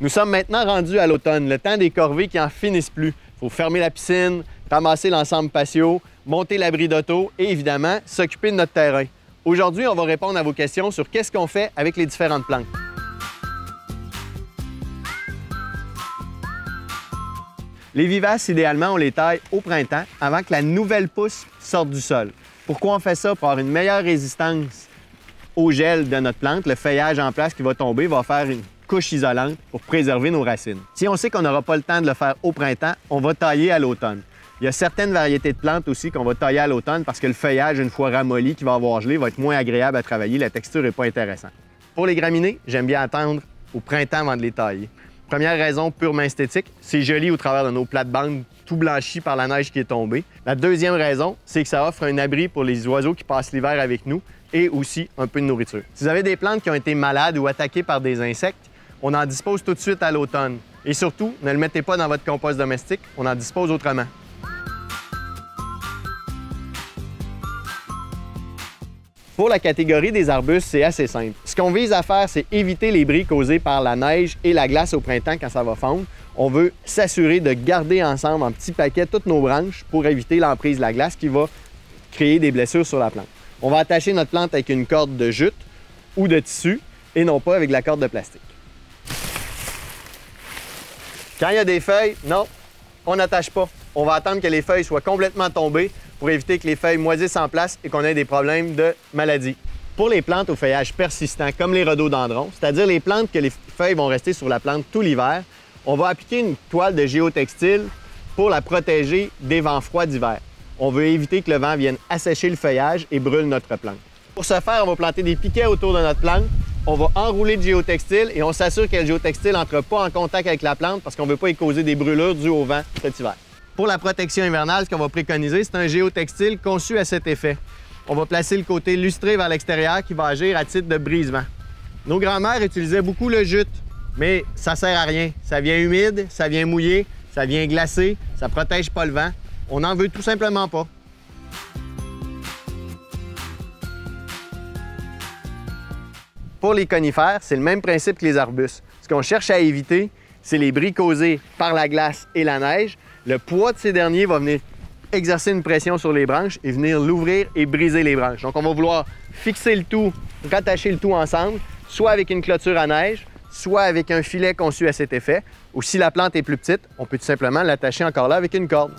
Nous sommes maintenant rendus à l'automne, le temps des corvées qui n'en finissent plus. Il faut fermer la piscine, ramasser l'ensemble patio, monter l'abri d'auto et évidemment s'occuper de notre terrain. Aujourd'hui, on va répondre à vos questions sur qu'est-ce qu'on fait avec les différentes plantes. Les vivaces, idéalement, on les taille au printemps avant que la nouvelle pousse sorte du sol. Pourquoi on fait ça? Pour avoir une meilleure résistance au gel de notre plante. Le feuillage en place qui va tomber va faire une couche isolante pour préserver nos racines. Si on sait qu'on n'aura pas le temps de le faire au printemps, on va tailler à l'automne. Il y a certaines variétés de plantes aussi qu'on va tailler à l'automne parce que le feuillage, une fois ramolli, qui va avoir gelé, va être moins agréable à travailler. La texture n'est pas intéressante. Pour les graminées, j'aime bien attendre au printemps avant de les tailler. Première raison purement esthétique, c'est joli au travers de nos plates-bandes tout blanchi par la neige qui est tombée. La deuxième raison, c'est que ça offre un abri pour les oiseaux qui passent l'hiver avec nous et aussi un peu de nourriture. Si vous avez des plantes qui ont été malades ou attaquées par des insectes, on en dispose tout de suite à l'automne. Et surtout, ne le mettez pas dans votre compost domestique, on en dispose autrement. Pour la catégorie des arbustes, c'est assez simple. Ce qu'on vise à faire, c'est éviter les bris causés par la neige et la glace au printemps quand ça va fondre. On veut s'assurer de garder ensemble en petits paquets toutes nos branches pour éviter l'emprise de la glace qui va créer des blessures sur la plante. On va attacher notre plante avec une corde de jute ou de tissu et non pas avec de la corde de plastique. Quand il y a des feuilles, non, on n'attache pas. On va attendre que les feuilles soient complètement tombées pour éviter que les feuilles moisissent en place et qu'on ait des problèmes de maladie. Pour les plantes au feuillage persistant, comme les rhododendrons, c'est-à-dire les plantes que les feuilles vont rester sur la plante tout l'hiver, on va appliquer une toile de géotextile pour la protéger des vents froids d'hiver. On veut éviter que le vent vienne assécher le feuillage et brûle notre plante. Pour ce faire, on va planter des piquets autour de notre plante. On va enrouler de géotextile et on s'assure que le géotextile n'entre pas en contact avec la plante parce qu'on ne veut pas y causer des brûlures dues au vent cet hiver. Pour la protection hivernale, ce qu'on va préconiser, c'est un géotextile conçu à cet effet. On va placer le côté lustré vers l'extérieur qui va agir à titre de brise-vent. Nos grands-mères utilisaient beaucoup le jute, mais ça sert à rien. Ça vient humide, ça vient mouillé, ça vient glacé, ça ne protège pas le vent. On n'en veut tout simplement pas. Pour les conifères, c'est le même principe que les arbustes. Ce qu'on cherche à éviter, c'est les bris causés par la glace et la neige. Le poids de ces derniers va venir exercer une pression sur les branches et venir l'ouvrir et briser les branches. Donc, on va vouloir fixer le tout, rattacher le tout ensemble, soit avec une clôture à neige, soit avec un filet conçu à cet effet. Ou si la plante est plus petite, on peut tout simplement l'attacher encore là avec une corde.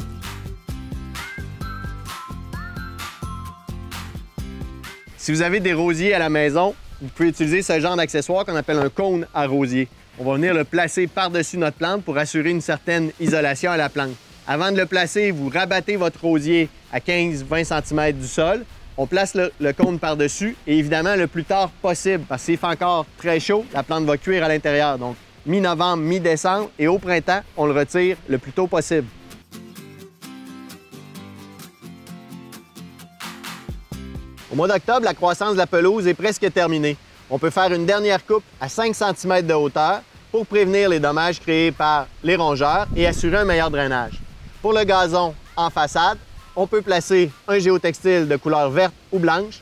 Si vous avez des rosiers à la maison, vous pouvez utiliser ce genre d'accessoire qu'on appelle un cône à rosier. On va venir le placer par-dessus notre plante pour assurer une certaine isolation à la plante. Avant de le placer, vous rabattez votre rosier à 15-20 cm du sol. On place le cône par-dessus et évidemment le plus tard possible parce que s'il fait encore très chaud, la plante va cuire à l'intérieur. Donc mi-novembre, mi-décembre et au printemps, on le retire le plus tôt possible. Au mois d'octobre, la croissance de la pelouse est presque terminée. On peut faire une dernière coupe à 5 cm de hauteur pour prévenir les dommages créés par les rongeurs et assurer un meilleur drainage. Pour le gazon en façade, on peut placer un géotextile de couleur verte ou blanche.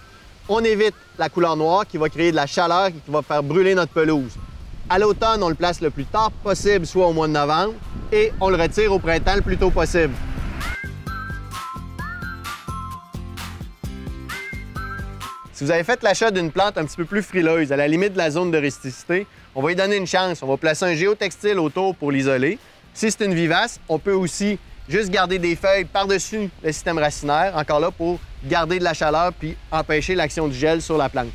On évite la couleur noire qui va créer de la chaleur et qui va faire brûler notre pelouse. À l'automne, on le place le plus tard possible, soit au mois de novembre, et on le retire au printemps le plus tôt possible. Si vous avez fait l'achat d'une plante un petit peu plus frileuse, à la limite de la zone de rusticité, on va lui donner une chance. On va placer un géotextile autour pour l'isoler. Si c'est une vivace, on peut aussi juste garder des feuilles par-dessus le système racinaire, encore là pour garder de la chaleur puis empêcher l'action du gel sur la plante.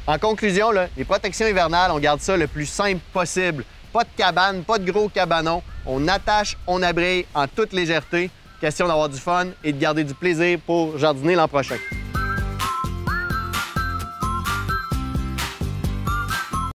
En conclusion, les protections hivernales, on garde ça le plus simple possible. Pas de cabane, pas de gros cabanon. On attache, on abrite en toute légèreté. Question d'avoir du fun et de garder du plaisir pour jardiner l'an prochain.